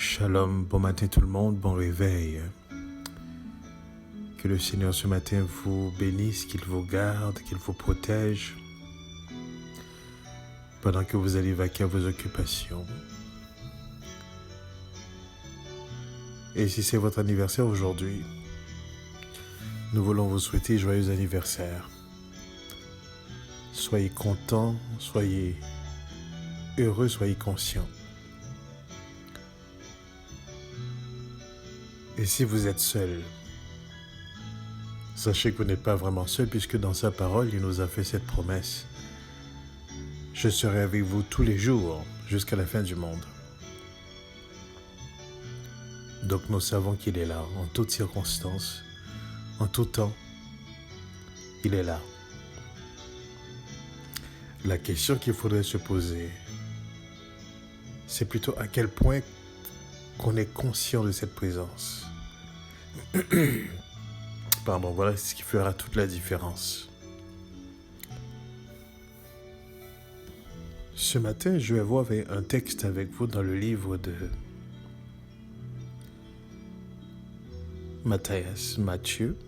Shalom, bon matin tout le monde, bon réveil. Que le Seigneur ce matin vous bénisse, qu'il vous garde, qu'il vous protège pendant que vous allez vaquer à vos occupations. Et si c'est votre anniversaire aujourd'hui, nous voulons vous souhaiter joyeux anniversaire. Soyez contents, soyez heureux, soyez conscients. Et si vous êtes seul, sachez que vous n'êtes pas vraiment seul puisque dans sa parole, il nous a fait cette promesse. Je serai avec vous tous les jours jusqu'à la fin du monde. Donc nous savons qu'il est là en toutes circonstances, en tout temps. Il est là. La question qu'il faudrait se poser, c'est plutôt à quel point qu'on est conscient de cette présence. Pardon, voilà ce qui fera toute la différence. Ce matin, je vais voir un texte avec vous dans le livre de Matthieu,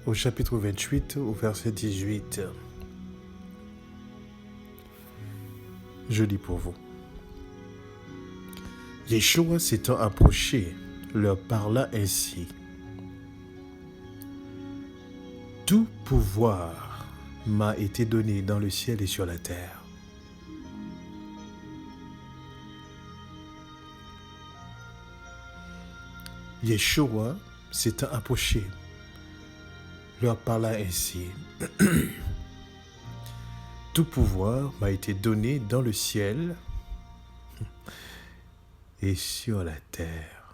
au chapitre 28, au verset 18. Je lis pour vous. Yeshua s'étant approché, leur parla ainsi. Tout pouvoir m'a été donné dans le ciel et sur la terre. Yeshua s'étant approché, leur parla ainsi. Tout pouvoir m'a été donné dans le ciel et sur la terre.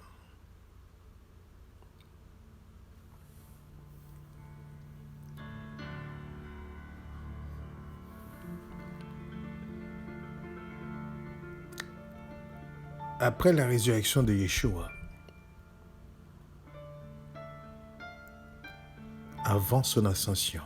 Après la résurrection de Yeshua, avant son ascension,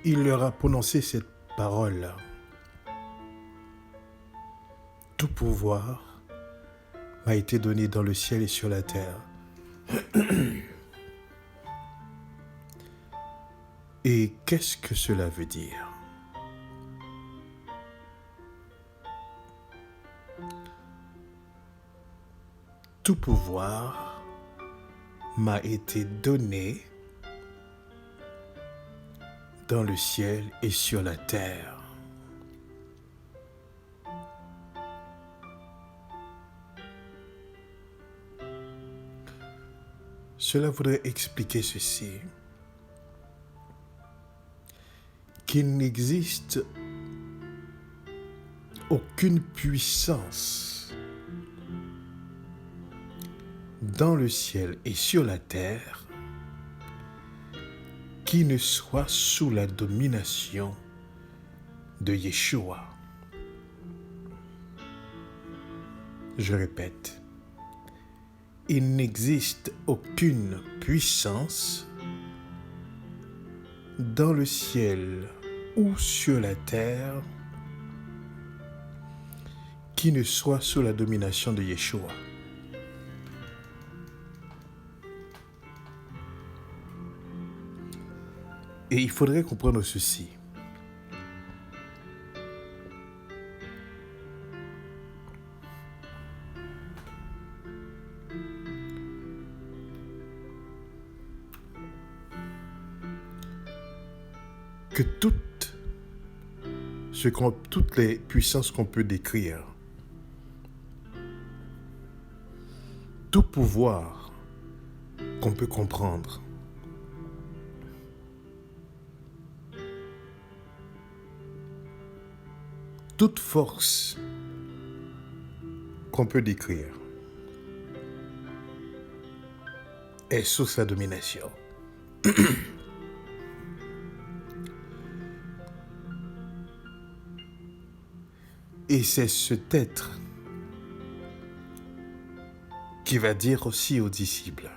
il leur a prononcé cette parole. Tout pouvoir m'a été donné dans le ciel et sur la terre. Et qu'est-ce que cela veut dire? Tout pouvoir m'a été donné dans le ciel et sur la terre. Cela voudrait expliquer ceci, qu'il n'existe aucune puissance dans le ciel et sur la terre qui ne soit sous la domination de Yeshua. Je répète, il n'existe aucune puissance dans le ciel ou sur la terre qui ne soit sous la domination de Yeshua. Et il faudrait comprendre ceci. Que toutes les puissances qu'on peut décrire, tout pouvoir qu'on peut comprendre, toute force qu'on peut décrire est sous sa domination. Et c'est cet être qui va dire aussi aux disciples,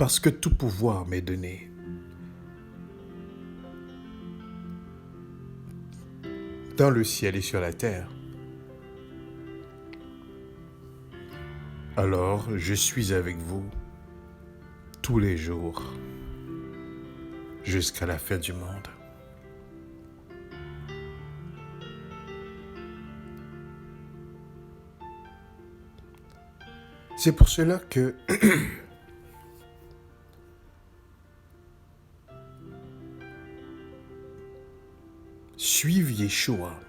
parce que tout pouvoir m'est donné. Dans le ciel et sur la terre. Alors je suis avec vous tous les jours jusqu'à la fin du monde. C'est pour cela que suivre Yeshua,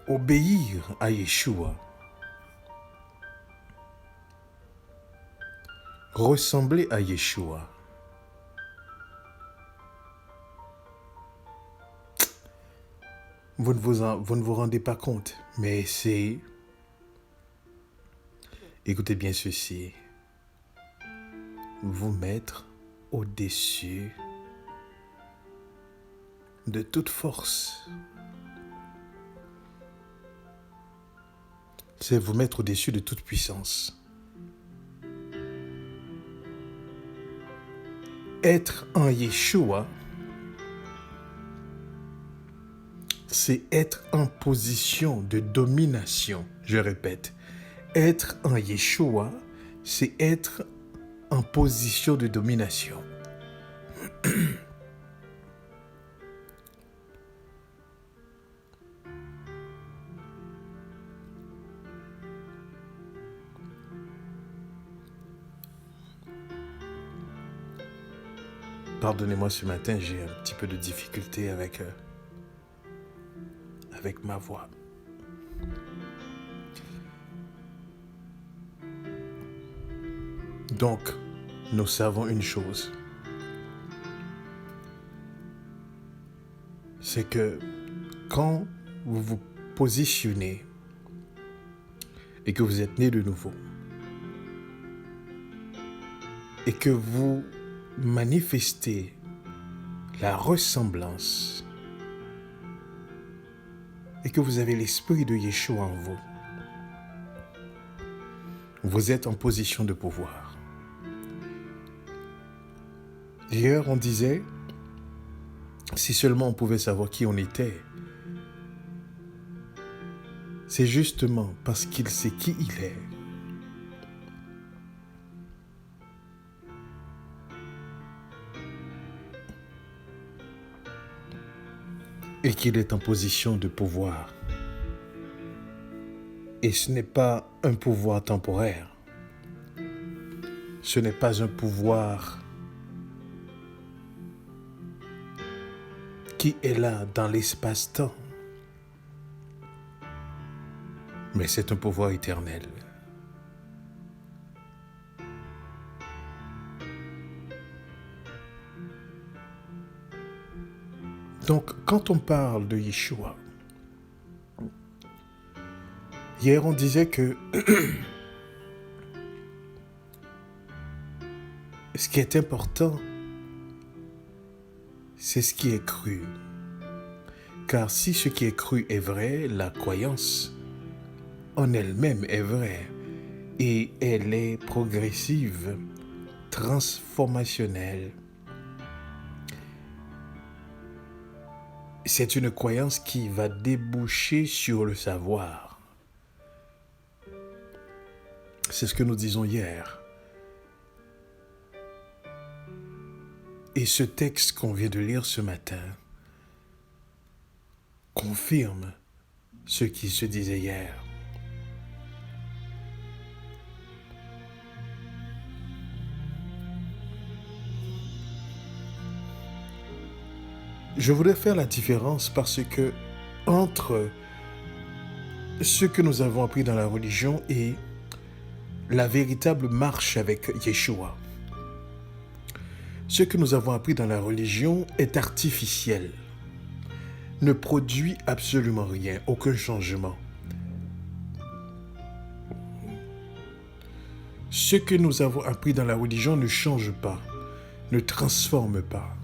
obéir à Yeshua, ressembler à Yeshua, vous ne vous rendez pas compte, mais c'est... Écoutez bien ceci. Vous mettre au-dessus de toute force. C'est vous mettre au-dessus de toute puissance. Être en Yeshua, c'est être en position de domination. Je répète, être en Yeshua, c'est être en position de domination. Pardonnez-moi, ce matin, j'ai un petit peu de difficulté avec ma voix. Donc, nous savons une chose. C'est que quand vous vous positionnez et que vous êtes né de nouveau et que vous manifestez la ressemblance et que vous avez l'esprit de Yeshua en vous, vous êtes en position de pouvoir. Hier, on disait, si seulement on pouvait savoir qui on était, c'est justement parce qu'il sait qui il est. Et qu'il est en position de pouvoir. Et ce n'est pas un pouvoir temporaire. Ce n'est pas un pouvoir qui est là dans l'espace-temps. Mais c'est un pouvoir éternel. Donc, quand on parle de Yeshua, hier on disait que ce qui est important, c'est ce qui est cru. Car si ce qui est cru est vrai, la croyance en elle-même est vraie. Et elle est progressive, transformationnelle. C'est une croyance qui va déboucher sur le savoir. C'est ce que nous disons hier. Et ce texte qu'on vient de lire ce matin confirme ce qui se disait hier. Je voudrais faire la différence parce que entre ce que nous avons appris dans la religion et la véritable marche avec Yeshua. Ce que nous avons appris dans la religion est artificiel, ne produit absolument rien, aucun changement. Ce que nous avons appris dans la religion ne change pas, ne transforme pas.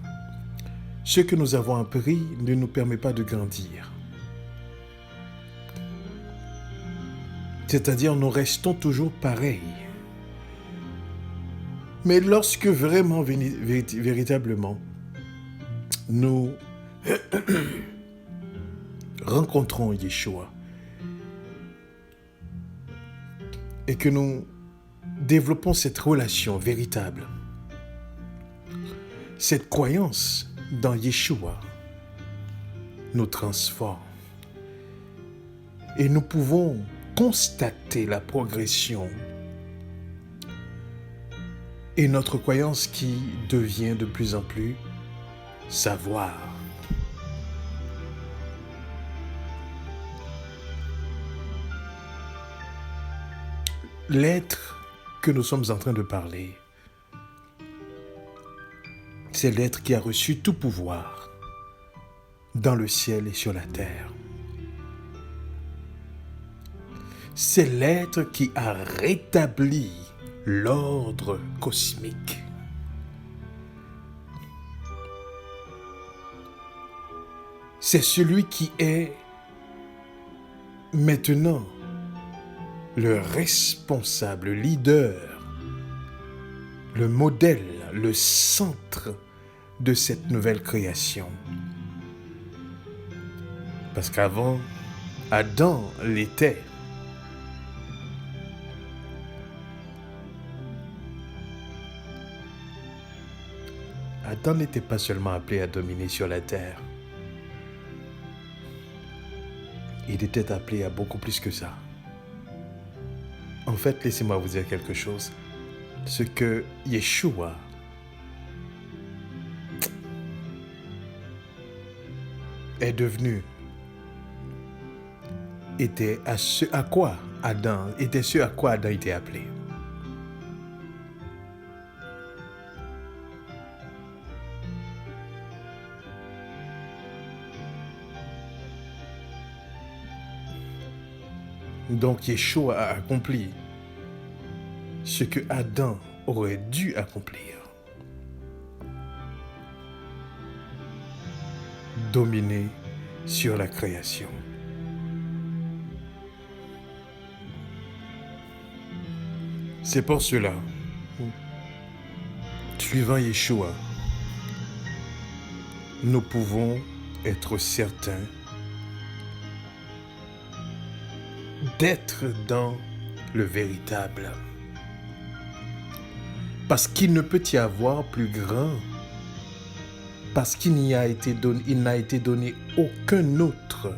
Ce que nous avons appris ne nous permet pas de grandir. C'est-à-dire, nous restons toujours pareils. Mais lorsque vraiment, véritablement, nous rencontrons Yeshua et que nous développons cette relation véritable, cette croyance dans Yeshua nous transforme et nous pouvons constater la progression et notre croyance qui devient de plus en plus savoir. L'être que nous sommes en train de parler, c'est l'être qui a reçu tout pouvoir dans le ciel et sur la terre. C'est l'être qui a rétabli l'ordre cosmique. C'est celui qui est maintenant le responsable, le leader, le modèle, le centre de cette nouvelle création. Parce qu'avant, Adam l'était. Adam n'était pas seulement appelé à dominer sur la terre. Il était appelé à beaucoup plus que ça. En fait, laissez-moi vous dire quelque chose. Ce que Yeshua est devenu était ce à quoi Adam était appelé. Donc Yeshua a accompli ce que Adam aurait dû accomplir. Dominer sur la création. C'est pour cela, suivant Yeshua, nous pouvons être certains d'être dans le véritable. Parce qu'il ne peut y avoir plus grand. Parce qu'il n'a été donné aucun autre.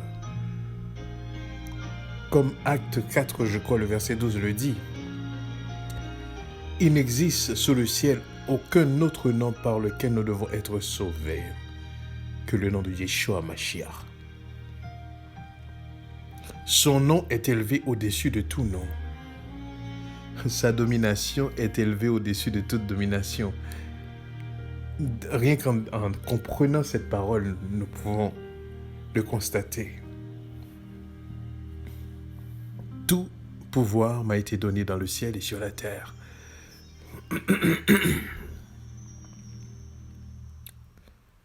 Comme Acte 4, je crois, le verset 12 le dit. Il n'existe sous le ciel aucun autre nom par lequel nous devons être sauvés que le nom de Yeshua Mashiach. Son nom est élevé au-dessus de tout nom. Sa domination est élevée au-dessus de toute domination. Rien qu'en comprenant cette parole, nous pouvons le constater. Tout pouvoir m'a été donné dans le ciel et sur la terre.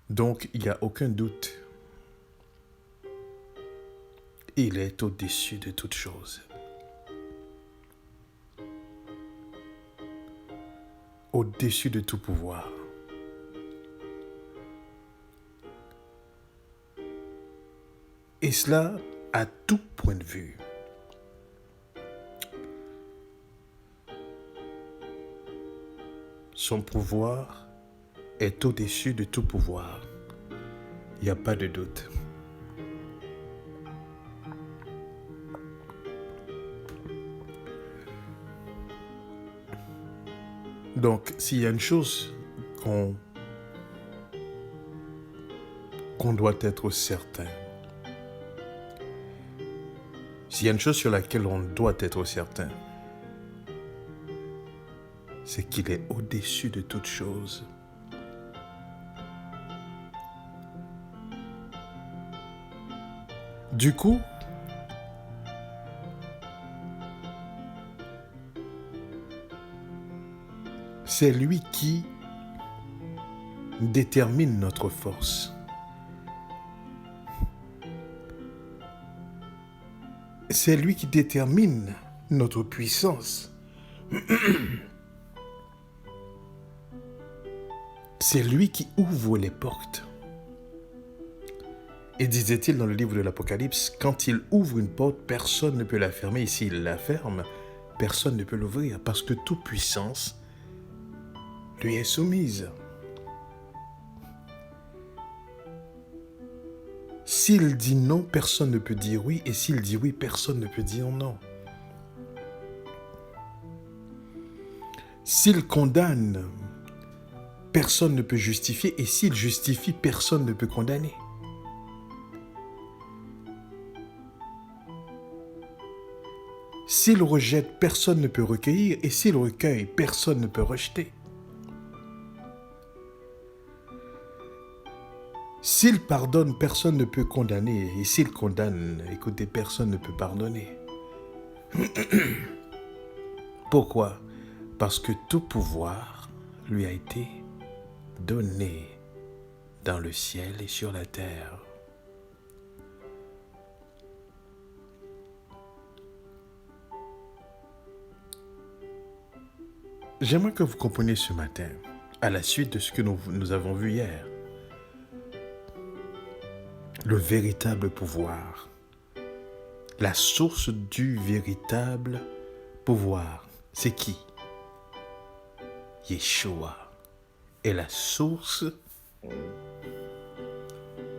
Donc, il n'y a aucun doute. Il est au-dessus de toute chose. Au-dessus de tout pouvoir. Et cela à tout point de vue. Son pouvoir est au-dessus de tout pouvoir. Il n'y a pas de doute. Donc, s'il y a une chose qu'on doit être certain, s'il y a une chose sur laquelle on doit être certain, c'est qu'il est au-dessus de toute chose. Du coup, c'est lui qui détermine notre force. C'est lui qui détermine notre puissance. C'est lui qui ouvre les portes. Et disait-il dans le livre de l'Apocalypse, quand il ouvre une porte, personne ne peut la fermer. Et s'il la ferme, personne ne peut l'ouvrir parce que toute puissance lui est soumise. S'il dit non, personne ne peut dire oui. Et s'il dit oui, personne ne peut dire non. S'il condamne, personne ne peut justifier. Et s'il justifie, personne ne peut condamner. S'il rejette, personne ne peut recueillir. Et s'il recueille, personne ne peut rejeter. S'il pardonne, personne ne peut condamner. Et s'il condamne, écoutez, personne ne peut pardonner. Pourquoi? Parce que tout pouvoir lui a été donné dans le ciel et sur la terre. J'aimerais que vous compreniez ce matin, à la suite de ce que nous avons vu hier, le véritable pouvoir, la source du véritable pouvoir, c'est qui? Yeshua est la source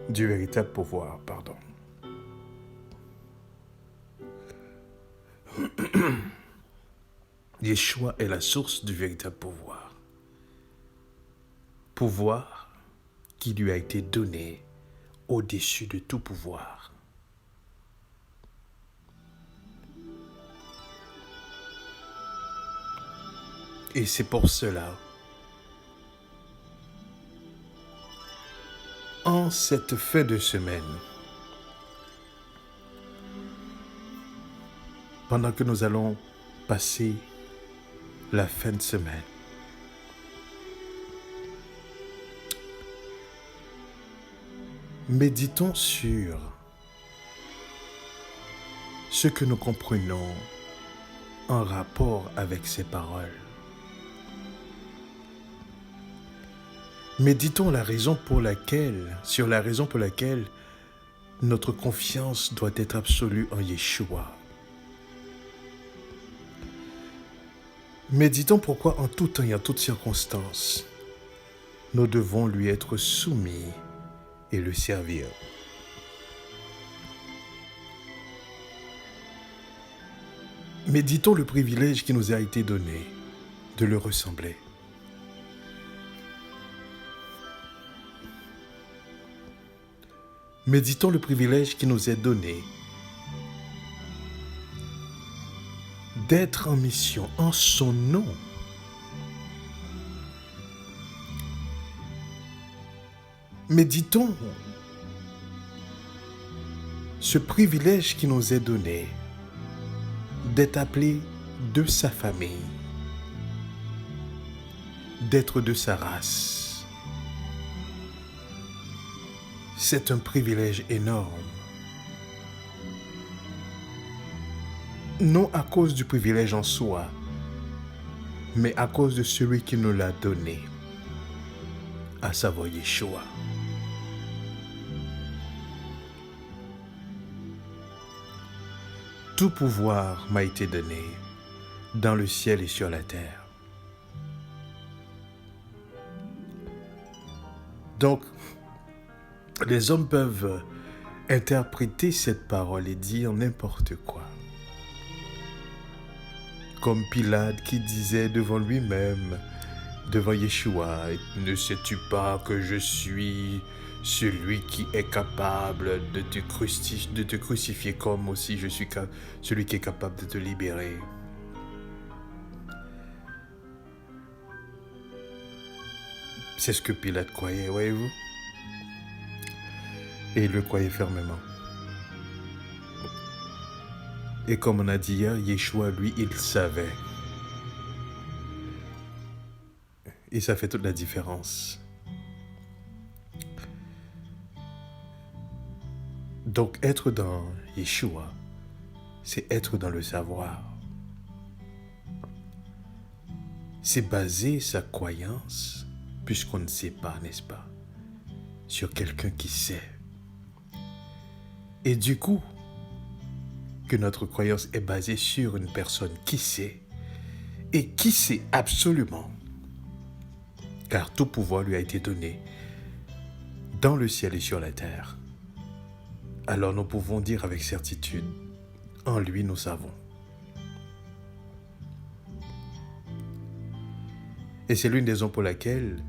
du véritable pouvoir, pardon. Yeshua est la source du véritable pouvoir. Pouvoir qui lui a été donné au-dessus de tout pouvoir. Et c'est pour cela, en cette fin de semaine, pendant que nous allons passer la fin de semaine, méditons sur ce que nous comprenons en rapport avec ces paroles. Méditons sur la raison pour laquelle notre confiance doit être absolue en Yeshua. Méditons pourquoi en tout temps et en toutes circonstances, nous devons lui être soumis et le servir. Méditons le privilège qui nous a été donné de le ressembler. Méditons le privilège qui nous est donné d'être en mission en son nom. Méditons ce privilège qui nous est donné d'être appelés de sa famille, d'être de sa race. C'est un privilège énorme. Non à cause du privilège en soi, mais à cause de celui qui nous l'a donné, à savoir Yeshua. Tout pouvoir m'a été donné dans le ciel et sur la terre. Donc, les hommes peuvent interpréter cette parole et dire n'importe quoi. Comme Pilate qui disait devant lui-même, devant Yeshua, ne sais-tu pas que je suis celui qui est capable de te crucifier comme aussi je suis celui qui est capable de te libérer. C'est ce que Pilate croyait, voyez-vous? Et il le croyait fermement. Et comme on a dit hier, Yeshua, lui, il savait. Et ça fait toute la différence. Donc, être dans Yeshua, c'est être dans le savoir. c'est baser sa croyance, puisqu'on ne sait pas, n'est-ce pas, sur quelqu'un qui sait. Et du coup, que notre croyance est basée sur une personne qui sait, et qui sait absolument, car tout pouvoir lui a été donné dans le ciel et sur la terre. Alors nous pouvons dire avec certitude, en lui nous savons. Et c'est l'une des raisons pour laquelle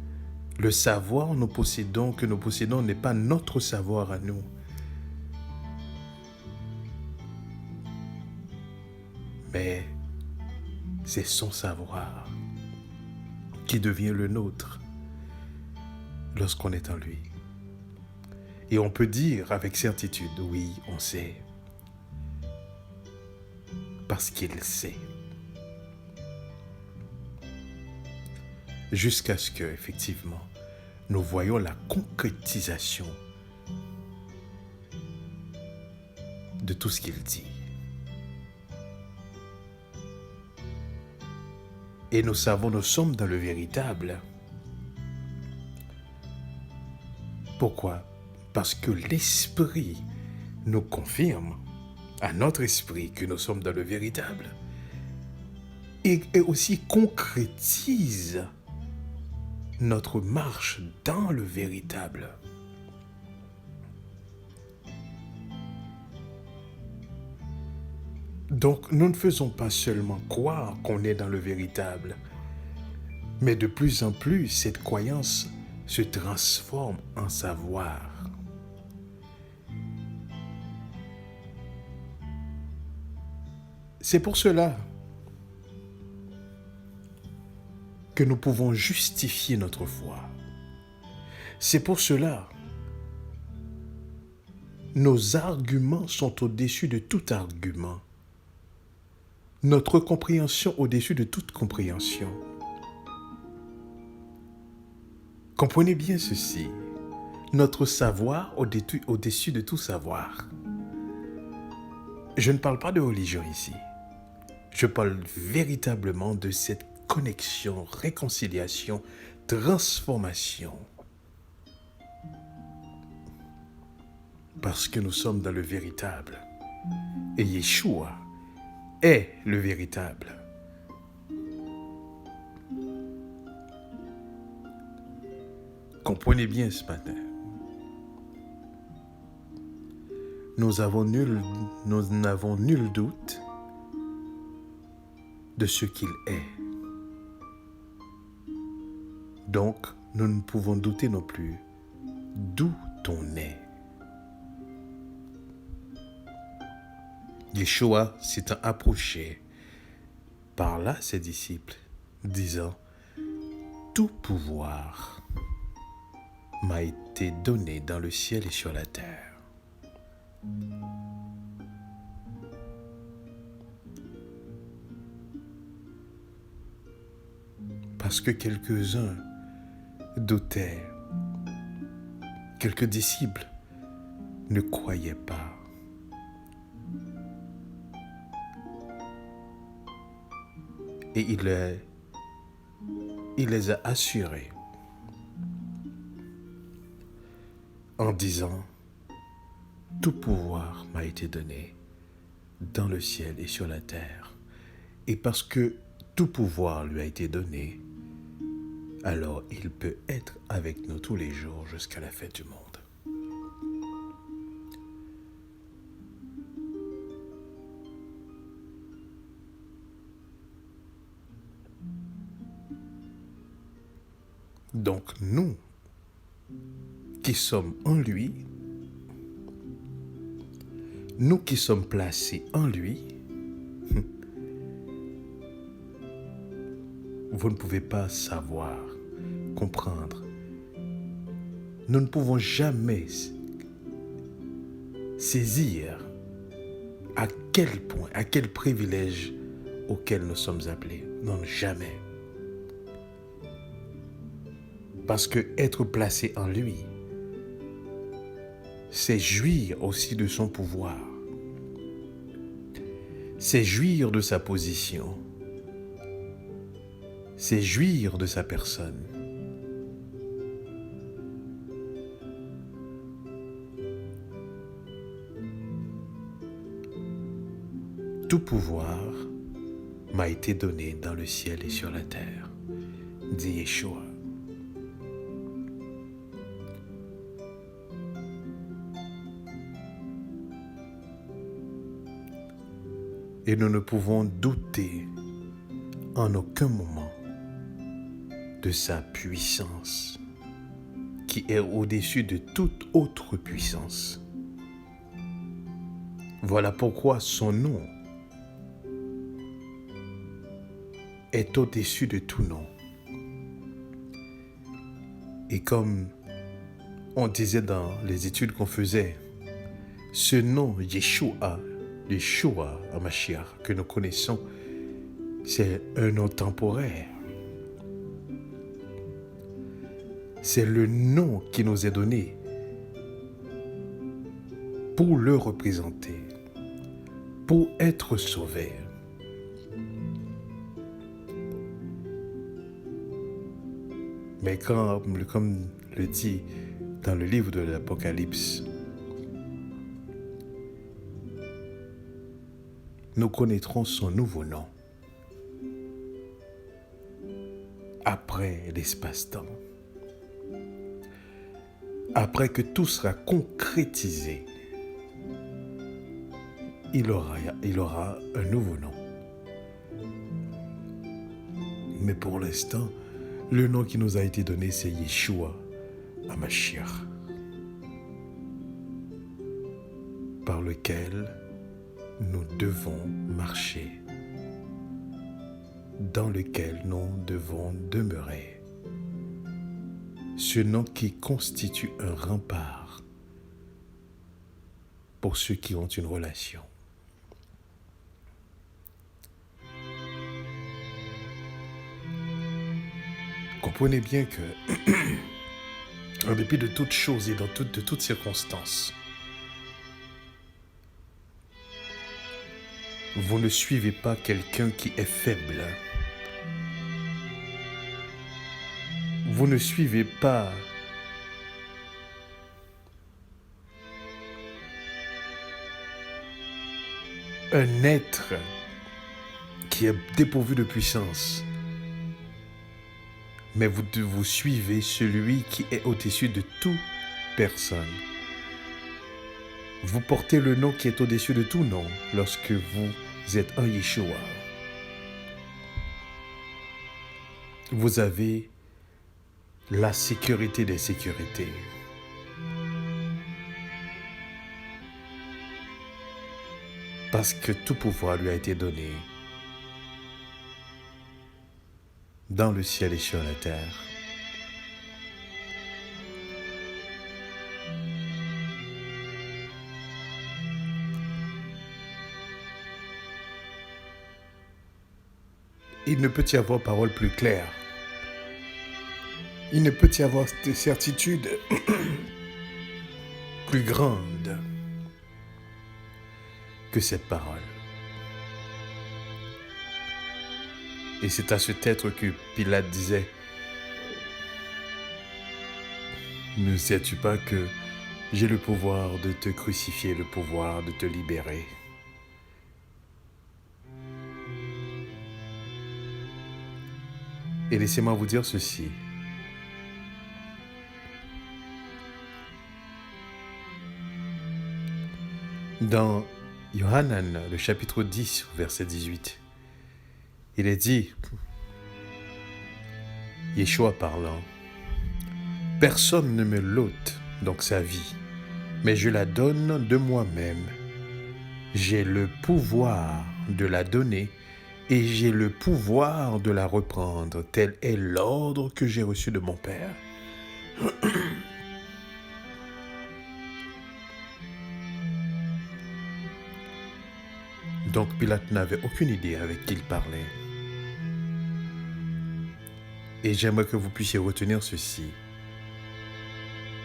le savoir que nous possédons n'est pas notre savoir à nous. Mais c'est son savoir qui devient le nôtre lorsqu'on est en lui. Et on peut dire avec certitude, oui, on sait. Parce qu'il sait. Jusqu'à ce que, effectivement, nous voyons la concrétisation de tout ce qu'il dit. Et nous savons, nous sommes dans le véritable. Pourquoi? Parce que l'esprit nous confirme à notre esprit que nous sommes dans le véritable et aussi concrétise notre marche dans le véritable. Donc, nous ne faisons pas seulement croire qu'on est dans le véritable, mais de plus en plus, cette croyance se transforme en savoir. C'est pour cela que nous pouvons justifier notre foi. C'est pour cela nos arguments sont au-dessus de tout argument. Notre compréhension au-dessus de toute compréhension. Comprenez bien ceci. Notre savoir au-dessus de tout savoir. Je ne parle pas de religion ici. Je parle véritablement de cette connexion, réconciliation, transformation. Parce que nous sommes dans le véritable. Et Yeshua est le véritable. Comprenez bien ce matin. Nous n'avons nul doute de ce qu'il est. Donc, nous ne pouvons douter non plus d'où on est. Yeshua s'étant approché par là ses disciples, disant « Tout pouvoir m'a été donné dans le ciel et sur la terre. » Parce que quelques-uns doutaient, quelques disciples ne croyaient pas. Et il les a assurés en disant « Tout pouvoir m'a été donné dans le ciel et sur la terre. » Et parce que tout pouvoir lui a été donné, alors il peut être avec nous tous les jours jusqu'à la fin du monde. Donc nous, qui sommes en lui, nous qui sommes placés en lui, vous ne pouvez pas savoir, comprendre. Nous ne pouvons jamais saisir à quel point, à quel privilège auquel nous sommes appelés. Non, jamais. Parce que être placé en lui, c'est jouir aussi de son pouvoir. C'est jouir de sa position. c'est jouir de sa personne. Tout pouvoir m'a été donné dans le ciel et sur la terre, dit Yeshua. Et nous ne pouvons douter en aucun moment de sa puissance, qui est au-dessus de toute autre puissance. Voilà pourquoi son nom est au-dessus de tout nom. Et comme on disait dans les études qu'on faisait, ce nom Yeshua HaMashiach que nous connaissons, c'est un nom temporaire. C'est le nom qui nous est donné pour le représenter, pour être sauvé. Mais comme le dit dans le livre de l'Apocalypse, nous connaîtrons son nouveau nom après l'espace-temps. Après que tout sera concrétisé, il aura un nouveau nom. Mais pour l'instant, le nom qui nous a été donné, c'est Yeshua HaMashiach, par lequel nous devons marcher, dans lequel nous devons demeurer. Ce nom qui constitue un rempart pour ceux qui ont une relation. Comprenez bien que, en dépit de toutes choses et de toutes circonstances, vous ne suivez pas quelqu'un qui est faible. Vous ne suivez pas un être qui est dépourvu de puissance, mais vous suivez celui qui est au-dessus de toute personne. Vous portez le nom qui est au-dessus de tout nom lorsque vous êtes en Yeshua. Vous avez la sécurité des sécurités. Parce que tout pouvoir lui a été donné dans le ciel et sur la terre. Il ne peut y avoir parole plus claire. Il ne peut y avoir de certitude plus grande que cette parole. Et c'est à cet être que Pilate disait, « Ne sais-tu pas que j'ai le pouvoir de te crucifier, le pouvoir de te libérer ?» Et laissez-moi vous dire ceci. Dans Yohanan, le chapitre 10, verset 18, il est dit, Yeshua parlant, « Personne ne me l'ôte, donc sa vie, mais je la donne de moi-même. J'ai le pouvoir de la donner et j'ai le pouvoir de la reprendre. Tel est l'ordre que j'ai reçu de mon Père. » Donc Pilate n'avait aucune idée avec qui il parlait. Et j'aimerais que vous puissiez retenir ceci.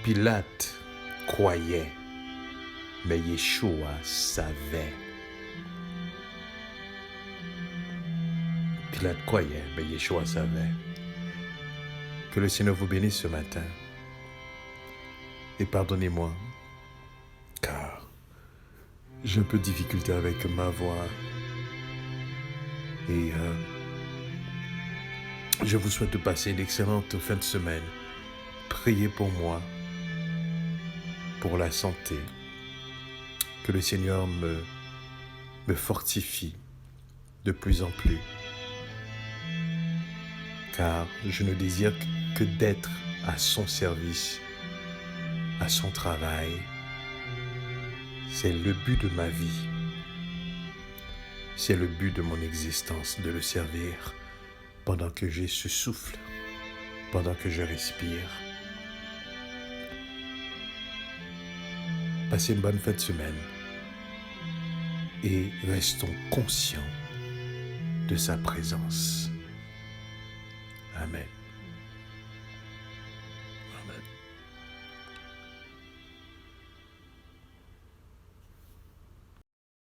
Pilate croyait, mais Yeshua savait. Pilate croyait, mais Yeshua savait. Que le Seigneur vous bénisse ce matin. Et pardonnez-moi, car j'ai un peu de difficulté avec ma voix. Et je vous souhaite de passer une excellente fin de semaine. Priez pour moi, pour la santé. Que le Seigneur me fortifie de plus en plus. Car je ne désire que d'être à son service, à son travail. C'est le but de ma vie. C'est le but de mon existence, de le servir pendant que j'ai ce souffle, pendant que je respire. Passez une bonne fin de semaine et restons conscients de sa présence. Amen.